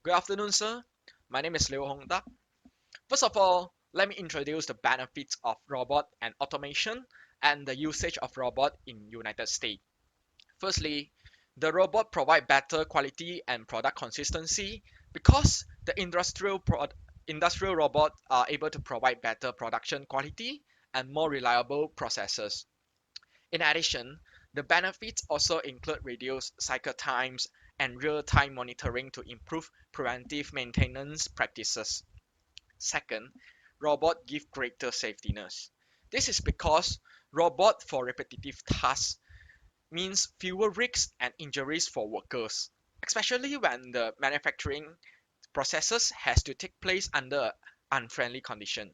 Good afternoon, sir. My name is Liu Hong Tak. First of all, let me introduce the benefits of robot and automation and the usage of robot in United States. Firstly, the robot provide better quality and product consistency because the industrial robot are able to provide better production quality and more reliable processes. In addition, the benefits also include reduced cycle times and real-time monitoring to improve preventive maintenance practices. Second, robot give greater safetiness. This is because robot for repetitive tasks means fewer risks and injuries for workers, especially when the manufacturing processes has to take place under unfriendly condition.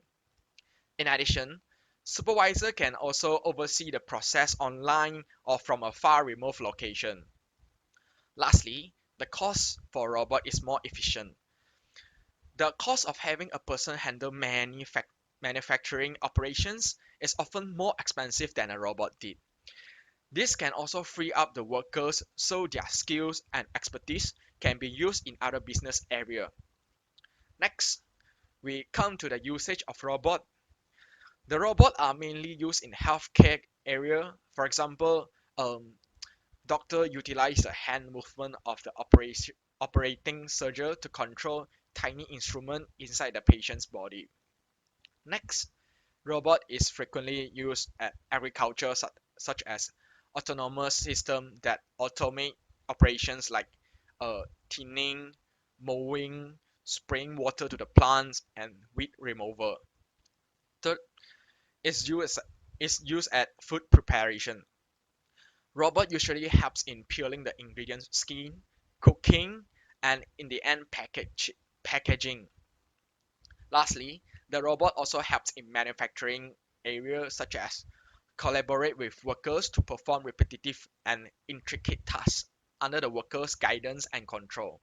In addition, supervisor can also oversee the process online or from a far removed location. Lastly, the cost for robot is more efficient. The cost of having a person handle many manufacturing operations is often more expensive than a robot did. This can also free up the workers so their skills and expertise can be used in other business area. Next, we come to the usage of robot. The robot are mainly used in healthcare area. For example, doctor utilize the hand movement of the operating surgeon to control tiny instrument inside the patient's body. Next, robot is frequently used at agriculture such as autonomous system that automate operations like thinning, mowing, spraying water to the plants, and weed removal. Third, is used at food preparation. Robot usually helps in peeling the ingredients skin, cooking, and in the end packaging. Lastly, the robot also helps in manufacturing areas such as collaborate with workers to perform repetitive and intricate tasks under the workers' guidance and control.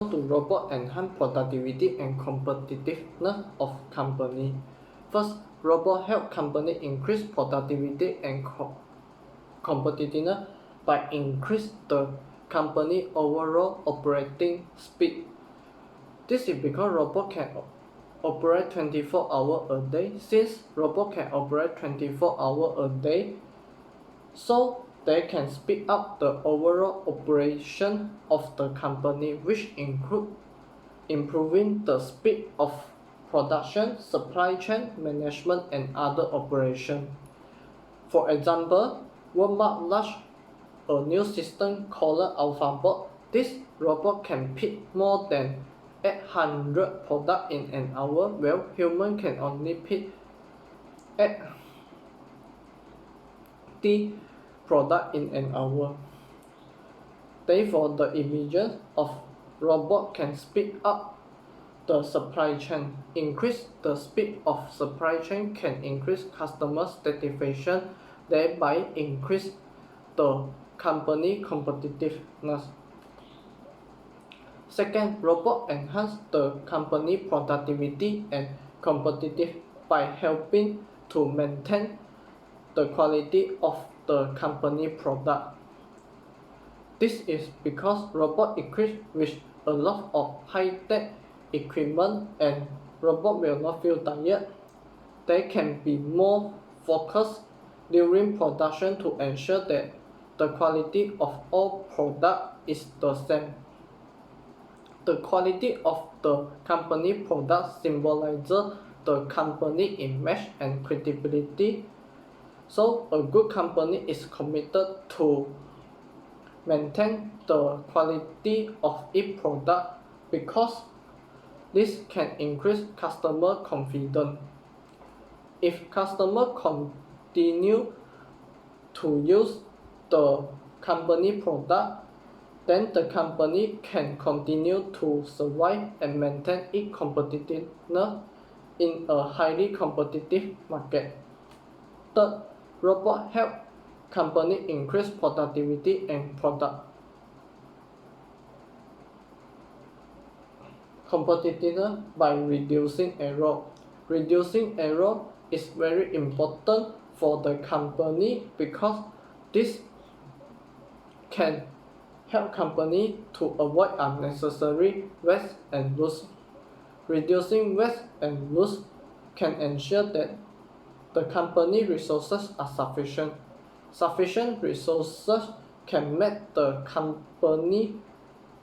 To robot enhance productivity and competitiveness of company. First, robot help company increase productivity and competitiveness by increase the company overall operating speed. This is because robot can operate 24 hours a day. Since robot can operate 24 hours a day, so they can speed up the overall operation of the company, which include improving the speed of production, supply chain management, and other operations. For example, Walmart launched a new system called AlphaBot. This robot can pick more than 800 products in an hour, while humans can only pick 80 products in an hour. Therefore, the emergence of robot can speed up the supply chain. Increase the speed of supply chain can increase customer satisfaction, thereby increase the company competitiveness. Second, robot enhance the company productivity and competitive by helping to maintain the quality of the company product. This is because robot equipped with a lot of high-tech equipment and robot will not feel tired. They can be more focused during production to ensure that the quality of all product is the same. The quality of the company product symbolizes the company image and credibility. So a good company is committed to maintain the quality of its product because this can increase customer confidence. If customers continue to use the company product, then the company can continue to survive and maintain its competitiveness in a highly competitive market. Third, robots help companies increase productivity and product competitiveness by reducing error. Reducing error is very important for the company because this can help companies to avoid unnecessary waste and loss. Reducing waste and loss can ensure that the company resources are sufficient. Sufficient resources can make the company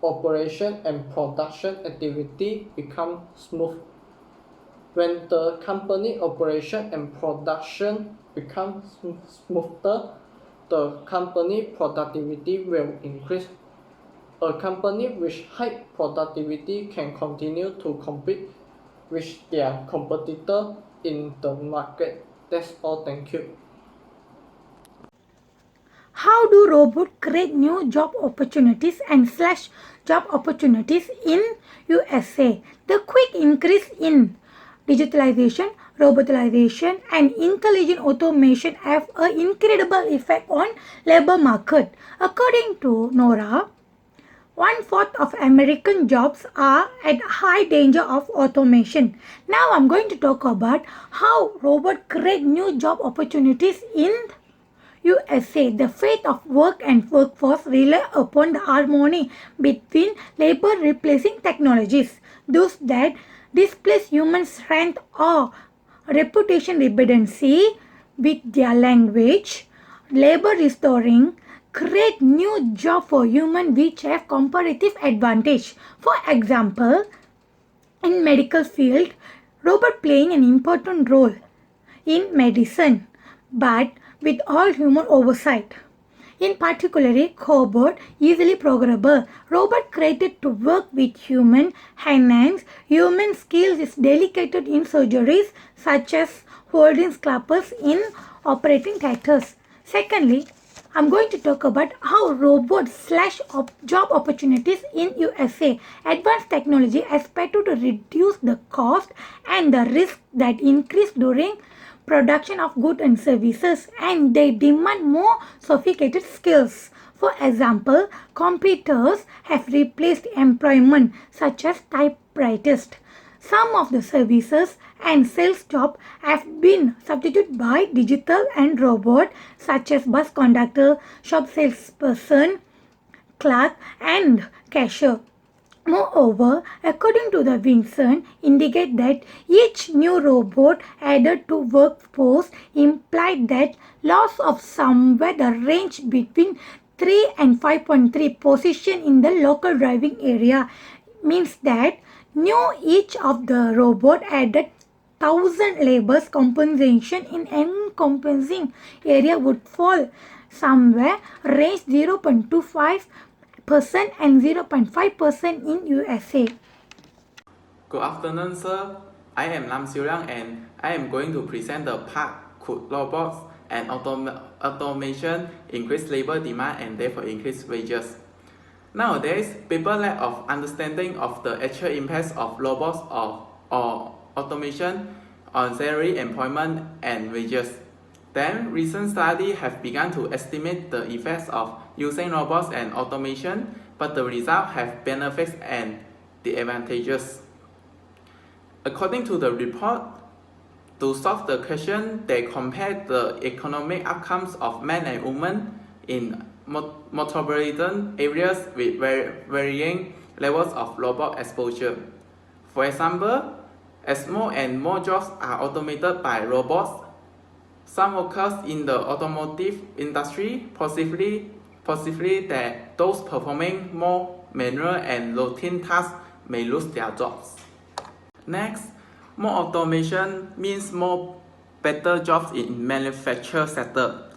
operation and production activity become smooth. When the company operation and production become smoother, the company productivity will increase. A company with high productivity can continue to compete with their competitor in the market. That's all. Thank you. How do robots create new job opportunities and slash job opportunities in USA? The quick increase in digitalization, robotization and intelligent automation have an incredible effect on labor market. According to NORA, 1/4 of American jobs are at high danger of automation. Now I'm going to talk about how robots create new job opportunities in USA. The fate of work and workforce rely upon the harmony between labor replacing technologies, those that displace human strength or reputation redundancy with their language, labor restoring, create new job for human which have comparative advantage. For example, in medical field, robot playing an important role in medicine, but with all human oversight. In particular, cobot, easily programmable, robot created to work with human hands. Human skills is delicate in surgeries such as holding scalpels in operating theaters. Secondly, I'm going to talk about how robots slash job opportunities in USA. Advanced technology expected to reduce the cost and the risk that increase during production of goods and services, and they demand more sophisticated skills. For example, computers have replaced employment such as typewriters. Some of the services and sales jobs have been substituted by digital and robot such as bus conductor, shop salesperson, clerk and cashier. Moreover, according to the Vincent, indicate that each new robot added to workforce implied that loss of somewhere the range between 3 and 5.3 position in the local driving area means that each of the robot added 1,000 labors compensation in encompassing area would fall somewhere range 0.25% and 0.5% in USA. Good afternoon, sir. I am Lam Siu-Liang and I am going to present the part could robots and automation increase labor demand and therefore increase wages. Nowadays, people lack of understanding of the actual impacts of robots or automation on salary, employment and wages. Then, recent studies have begun to estimate the effects of using robots and automation, but the results have benefits and disadvantages. According to the report, to solve the question, they compared the economic outcomes of men and women in metropolitan areas with varying levels of robot exposure. For example, as more and more jobs are automated by robots, some workers in the automotive industry, possibly that those performing more manual and routine tasks may lose their jobs. Next, more automation means more better jobs in manufacturing sector.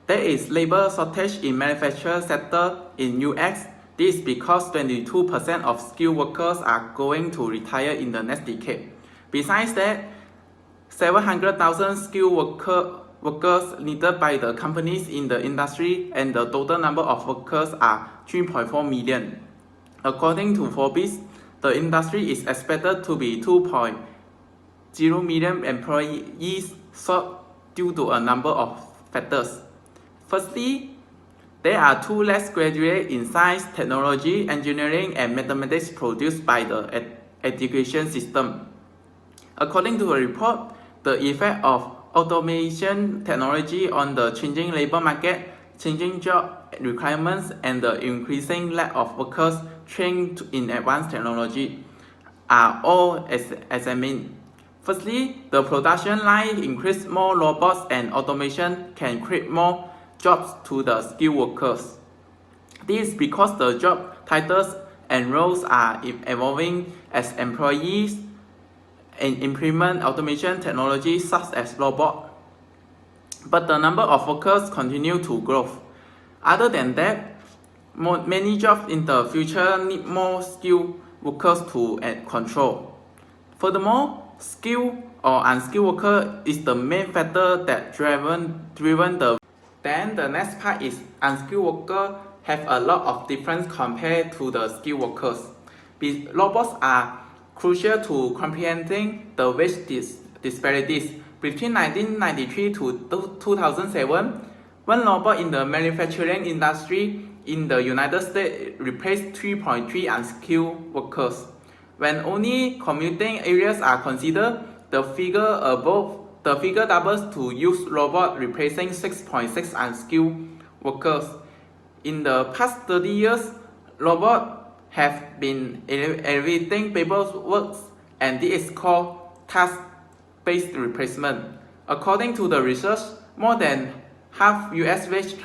There is labor shortage in manufacturing sector in US. This is because 22% of skilled workers are going to retire in the next decade. Besides that, 700,000 skilled workers needed by the companies in the industry, and the total number of workers are 3.4 million. According to Forbes, the industry is expected to be 2.0 million employees short due to a number of factors. Firstly, there are too less graduates in science, technology, engineering, and mathematics produced by the education system. According to a report, the effect of automation technology on the changing labor market changing job requirements, and the increasing lack of workers trained in advanced technology are all examined. Firstly, the production line increase more robots and automation can create more jobs to the skilled workers. This is because the job titles and roles are evolving as employees and implement automation technologies such as robots. But the number of workers continue to grow. Other than that, many jobs in the future need more skilled workers to control. Furthermore, skilled or unskilled worker is the main factor that driven the. Then the next part is unskilled worker have a lot of difference compared to the skilled workers. Robots are crucial to comprehending the wage disparities. Between 1993 to 2007, one robot in the manufacturing industry in the United States replaced 3.3 unskilled workers. When only commuting areas are considered, the figure doubles to use robot replacing 6.6 unskilled workers. In the past 30 years, robots have been elevating people's work, and this is called task-based replacement. According to the research, more than half US wage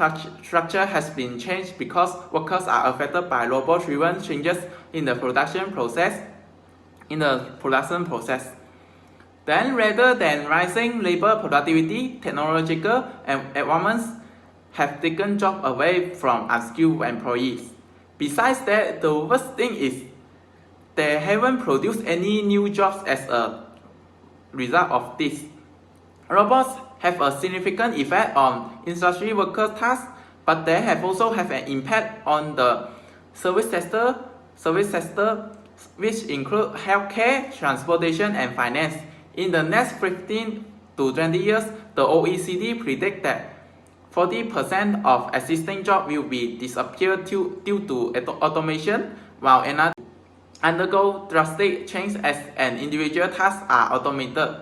structure has been changed because workers are affected by robot-driven changes in the production process. Then, rather than rising labor productivity, technological advancements have taken jobs away from unskilled employees. Besides that, the worst thing is they haven't produced any new jobs as a result of this. Robots have a significant effect on industry workers' tasks, but they have also have an impact on the service sector, which include healthcare, transportation, and finance. In the next 15 to 20 years, the OECD predict that 40% of existing jobs will be disappeared due to automation, while another undergo drastic change as an individual tasks are automated.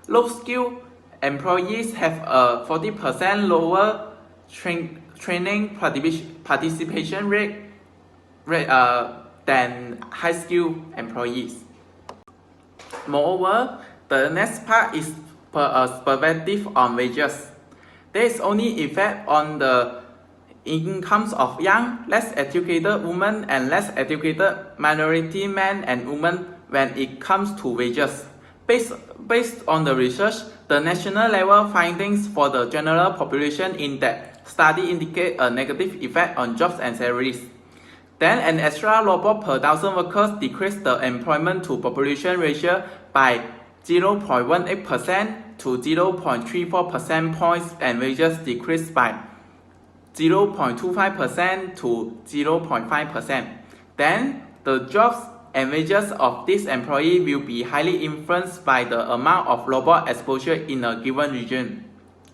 Low-skilled employees have a 40% lower training participation rate than high-skilled employees. Moreover, the next part is perspective on wages. There is only effect on the incomes of young, less educated women and less educated minority men and women when it comes to wages. Based on the research, the national level findings for the general population in that study indicate a negative effect on jobs and salaries. Then an extra robot per 1,000 workers decreased the employment to population ratio by 0.18% to 0.34 percentage points, and wages decreased by 0.25% to 0.5%. Then the jobs and wages of this employee will be highly influenced by the amount of robot exposure in a given region.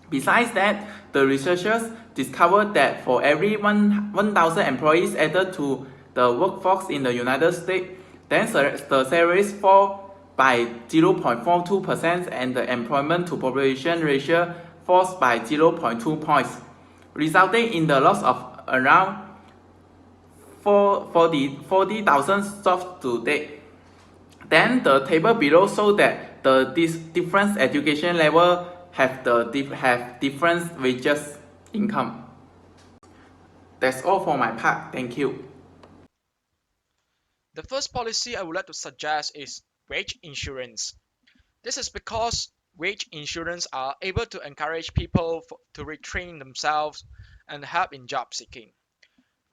Besides that, the researchers discovered that for every 1,000 employees added to the workforce in the United States, then the salaries fall by 0.42% and the employment to population ratio falls by 0.2 points, resulting in the loss of around 40,000 jobs to date. Then the table below shows that this different education level have different wages income. That's all for my part. Thank you. The first policy I would like to suggest is wage insurance. This is because wage insurance are able to encourage people to retrain themselves and help in job seeking.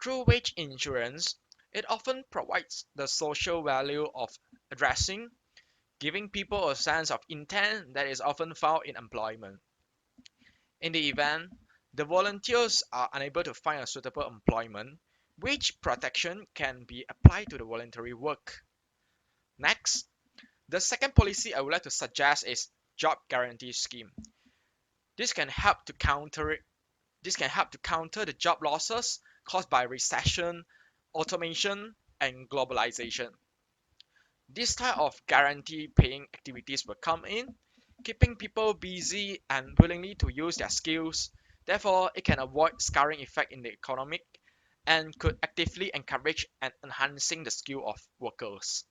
Through wage insurance, it often provides the social value of addressing, giving people a sense of intent that is often found in employment. In the event the volunteers are unable to find a suitable employment, wage protection can be applied to the voluntary work. Next, the second policy I would like to suggest is job guarantee scheme. This can help to counter the job losses caused by recession, automation, and globalization. This type of guarantee paying activities will come in, keeping people busy and willingly to use their skills, Therefore, it can avoid scarring effect in the economic and could actively encourage and enhancing the skill of workers.